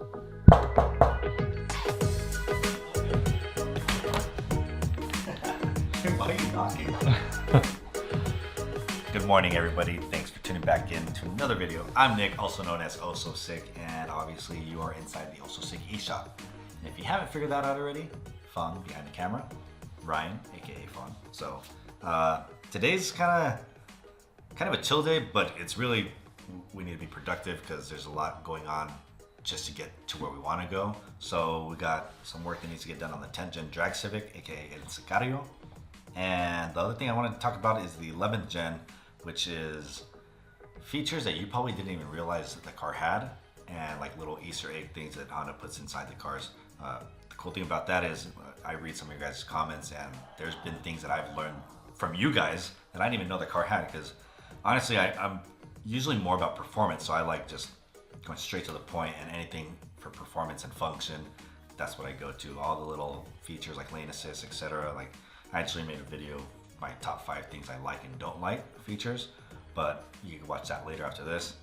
Why are you knocking? Good morning, everybody. Thanks for tuning back in to another video. I'm Nick, also known as Ososik, and obviously you are inside the Ososik eShop. And if you haven't figured that out already, Fong behind the camera, Ryan, aka Fong. So today's kind of a chill day, but it's really, we need to be productive because there's a lot going on just to get to where we want to go. So we got some work that needs to get done on the 10th Gen Drag Civic, aka El Sicario. And the other thing I wanted to talk about is the 11th Gen, which is features that you probably didn't even realize that the car had, and like little Easter egg things that Honda puts inside the cars. The cool thing about that is I read some of your guys' comments, and there's been things that I've learned from you guys that I didn't even know the car had, because honestly I'm usually more about performance, so I like just going straight to the point, and anything for performance and function, that's what I go to. All the little features like lane assist, etc. Like I actually made a video, my top 5 things I like and don't like features, but you can watch that later after this.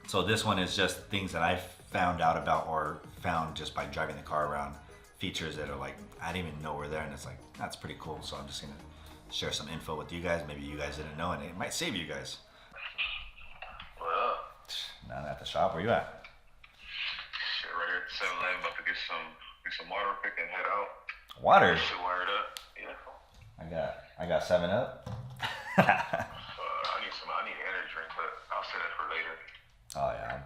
So this one is just things that I found out about or found just by driving the car around, features that are like, I didn't even know were there, and it's like, that's pretty cool. So I'm just gonna share some info with you guys. Maybe you guys didn't know, and it might save you guys. What up? Not at the shop, where you at? Shit, right here at 7-Eleven, about to get some water quick and head out. Water? Shit wired up. Yeah. I got 7-Up. I need an energy drink, but I'll save that for later. Oh yeah.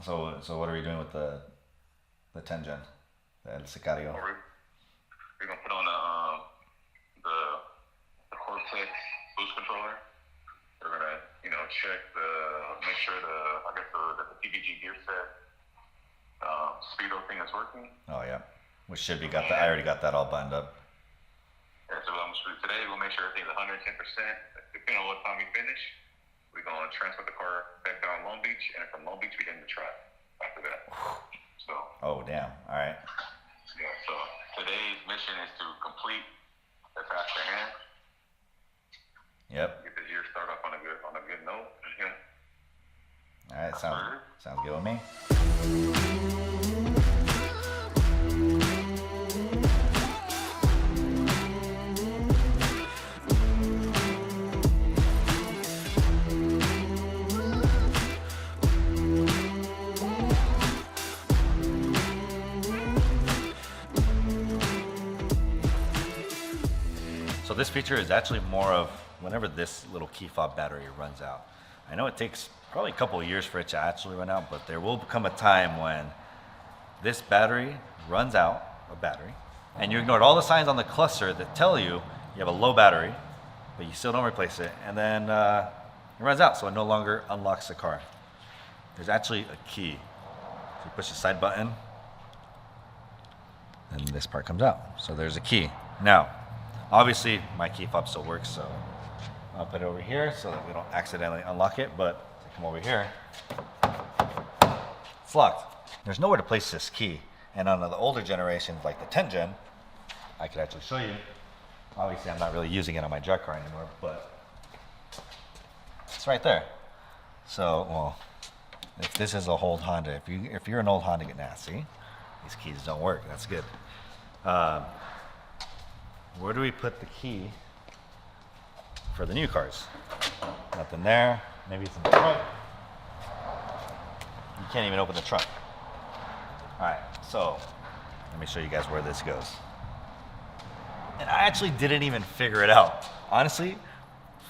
So what are we doing with the 10 Gen, the El Sicario? We're gonna put on the Cortex boost controller. We're gonna check make sure the PBG gear set speedo thing is working. Oh yeah. We should be I already got that all buttoned up. Yeah, so today we'll make sure everything's 110%. Depending on what time we finish, we're gonna transfer the car back down Long Beach, and from Long Beach we get in the track after that. So. Oh damn! All right. Yeah. So today's mission is to complete the faster hand. Yep. Get the year start off on a good note. Yeah. All right. Sounds good with me. So this feature is actually more of whenever this little key fob battery runs out. I know it takes probably a couple of years for it to actually run out, but there will come a time when this battery runs out of battery, and you ignored all the signs on the cluster that tell you you have a low battery, but you still don't replace it, and then it runs out, so it no longer unlocks the car. There's actually a key. So you push the side button, and this part comes out. So there's a key. Now, obviously, my key fob still works, so I'll put it over here so that we don't accidentally unlock it, but if I come over here, it's locked. There's nowhere to place this key, and on the older generations, like the 10 Gen, I could actually show you. Obviously, I'm not really using it on my drag car anymore, but it's right there. So, well, if this is a old Honda, if you're an old Honda, get nasty. These keys don't work. That's good. Where do we put the key for the new cars? Nothing there. Maybe it's in the trunk. You can't even open the trunk. All right, so let me show you guys where this goes. And I actually didn't even figure it out. Honestly,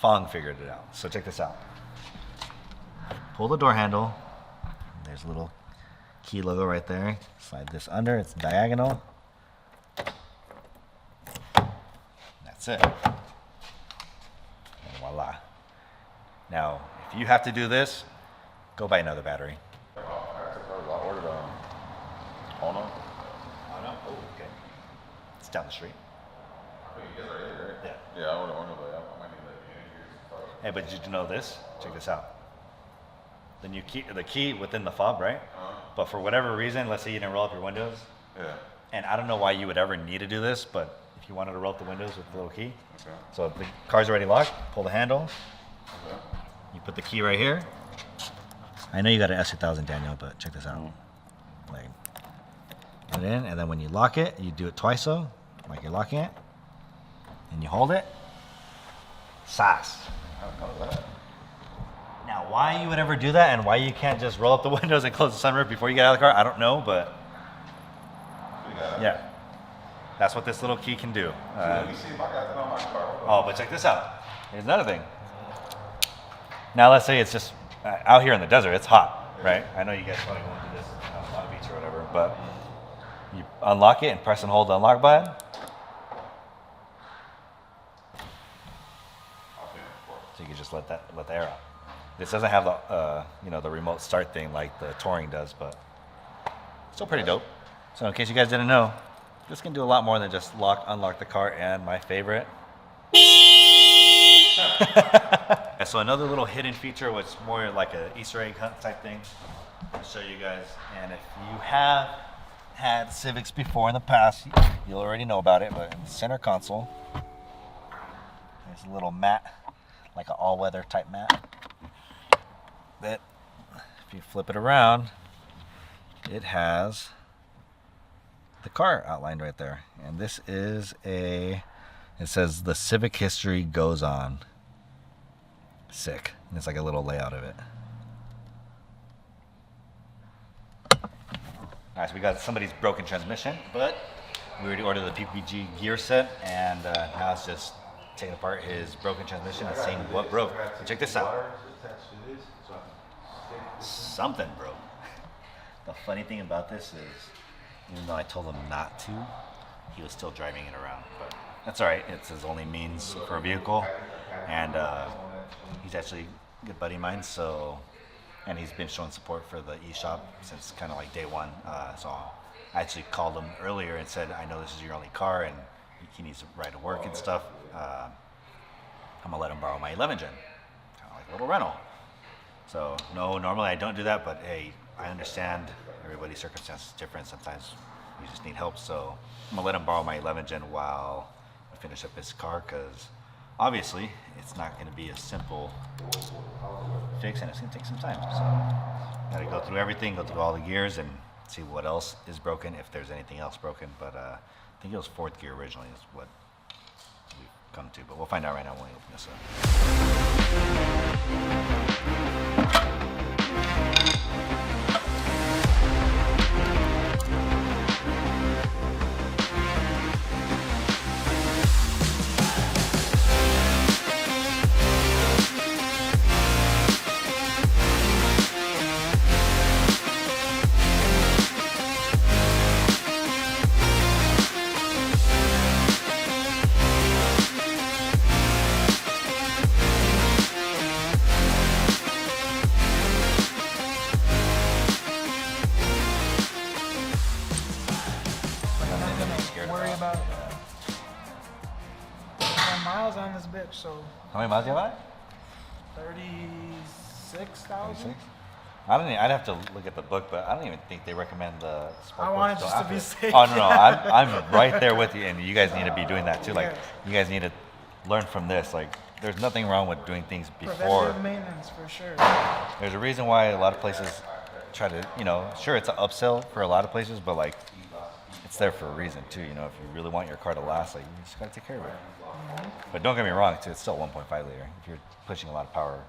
Fong figured it out. So check this out. Pull the door handle. There's a little key logo right there. Slide this under, it's diagonal. That's it. And voila. Now, if you have to do this, go buy another battery. I ordered Honda. Honda? Oh, okay. It's down the street. Oh, you guys are here, right? Yeah. Yeah, I ordered Honda, but I might need that. Hey, but did you know this? Check this out. The key within the fob, right? But for whatever reason, let's say you didn't roll up your windows. Yeah. And I don't know why you would ever need to do this, but if you wanted to roll up the windows with the little key. Okay. So the car's already locked, pull the handle. Okay. You put the key right here. I know you got an S2000, Daniel, but check this out. Like, put it in, and then when you lock it, you do it twice so, like you're locking it, and you hold it. Sauce. I don't know that. Now, why you would ever do that, and why you can't just roll up the windows and close the sunroof before you get out of the car, I don't know, but yeah, that's what this little key can do. Let me see if I got that on my car. Oh, but check this out. Here's another thing. Now, let's say it's just out here in the desert, it's hot, right? I know you guys probably go into this on the beach or whatever, but you unlock it and press and hold the unlock button. So you can just let the air out. This doesn't have the the remote start thing like the Touring does, but still pretty dope. So in case you guys didn't know, this can do a lot more than just unlock the car, and my favorite. So another little hidden feature, which is more like an Easter egg hunt type thing, I'll show you guys. And if you have had Civics before in the past, you'll already know about it, but in the center console, there's a little mat, like an all-weather type mat, that if you flip it around, it has the car outlined right there. And this is it says the Civic history goes on. Sick. And it's like a little layout of it. Alright, so we got somebody's broken transmission, but we already ordered the PPG gear set, and now it's just taking apart his broken transmission and seeing what broke. So check this out. Something broke. The funny thing about this is, even though I told him not to, he was still driving it around. But that's alright, it's his only means for a vehicle, and he's actually a good buddy of mine, and he's been showing support for the eShop since kind of like day one. So I actually called him earlier and said, I know this is your only car and he needs to ride to work and stuff. I'm gonna let him borrow my 11 Gen, kind of like a little rental. So no, normally I don't do that, but hey, I understand everybody's circumstances is different. Sometimes you just need help. So I'm gonna let him borrow my 11 Gen while I finish up his car, because obviously it's not gonna be a simple fix, and it's gonna take some time. So gotta go through everything, go through all the gears and see what else is broken, if there's anything else broken. But I think it was 4th gear originally is what we've come to, but we'll find out right now when we open this up. Worry about 10 miles on this bitch, so How many miles do you have on it? 36,000. I'd have to look at the book, but I don't even think they recommend the spark I want it plugs just till to after. be safe. Oh no, I'm right there with you, and you guys need to be doing that too. Like, Yes. you guys need to learn from this. Like, there's nothing wrong with doing things before. Preventative maintenance for sure. There's a reason why a lot of places try to, sure, it's an upsell for a lot of places, but like, it's there for a reason too. If you really want your car to last, like, you just gotta take care of it. But don't get me wrong, it's still 1.5 liter. If you're pushing a lot of power,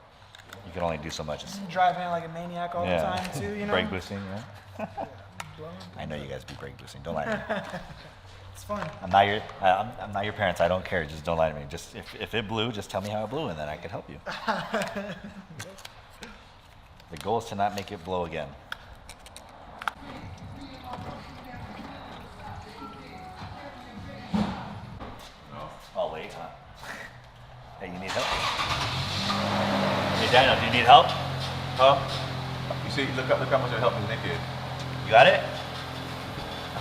you can only do so much. You drive in like a maniac all the time too, Brake boosting, yeah. Blowing. I know you guys be brake boosting. Don't lie to me. It's fun. I'm not your parents. I don't care. Just don't lie to me. Just if it blew, just tell me how it blew, and then I can help you. The goal is to not make it blow again. Oh wait, huh? Hey, you need help? Hey Daniel, do you need help? Huh? You see, look how much help is naked. You got it?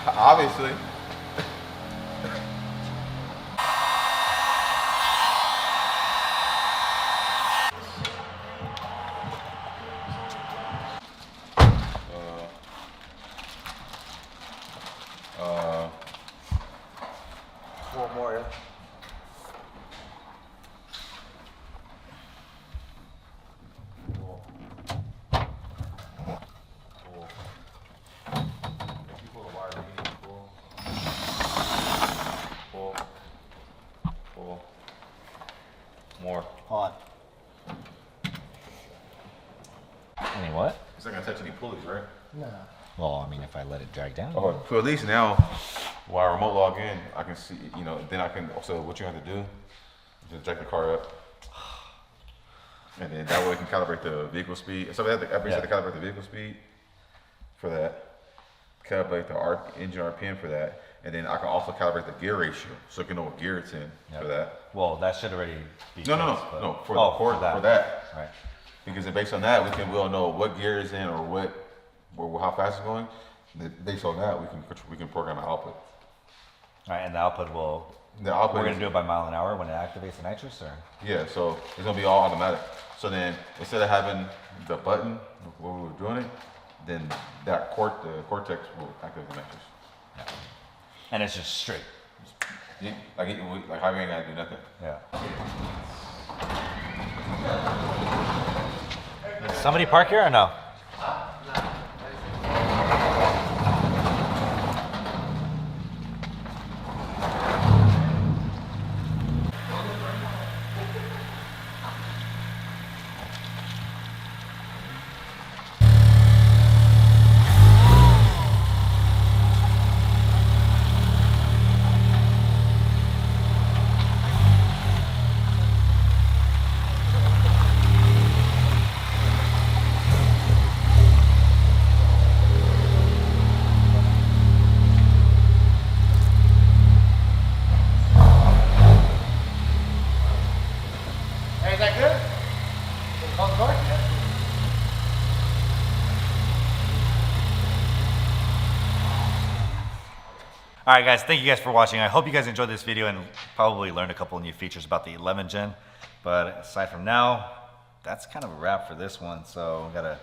Obviously. One more. Yeah. mean, what? It's not gonna touch any pulleys, right? No. Well, I mean, if I let it drag down. Oh, so at least now, while I remote log in, I can see, you know, then I can, so what you have to do, just jack the car up. And then that way I can calibrate the vehicle speed. So I have to calibrate the vehicle speed for that. Calibrate the engine RPM for that. And then I can also calibrate the gear ratio, so I can know what gear it's in for that. Well, that should already be. No, for that. Right. Because then based on that, we'll know what gear is in or how fast it's going. Based on that, we can program the output. All right, and the output will. The output. We're gonna do it by mile an hour when it activates the nitrous, or. Yeah, so it's gonna be all automatic. So then instead of having the button when we were doing it, then the cortex will activate the nitrous. Yeah. And it's just straight. Like how you ain't gotta do nothing. Yeah. Does somebody park here or no? Hey, is that good? Close the door? All right, guys, thank you guys for watching. I hope you guys enjoyed this video and probably learned a couple of new features about the 11 Gen. But aside from now, that's kind of a wrap for this one. So we gotta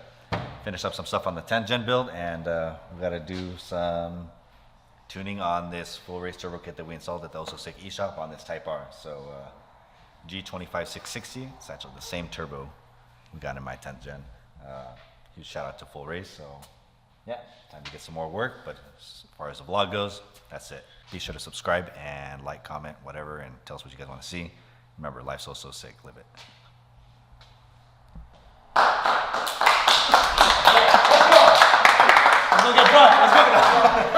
finish up some stuff on the 10 Gen build, and we gotta do some tuning on this full race turbo kit that we installed at the Ososik eShop on this Type R. So G25660, it's actually the same turbo we got in my 10th Gen. Huge shout out to Full Race. So yeah, time to get some more work, but as far as the vlog goes, that's it. Be sure to subscribe and like, comment, whatever, and tell us what you guys want to see. Remember, life's so sick, live it. Let's go get drunk, let's go.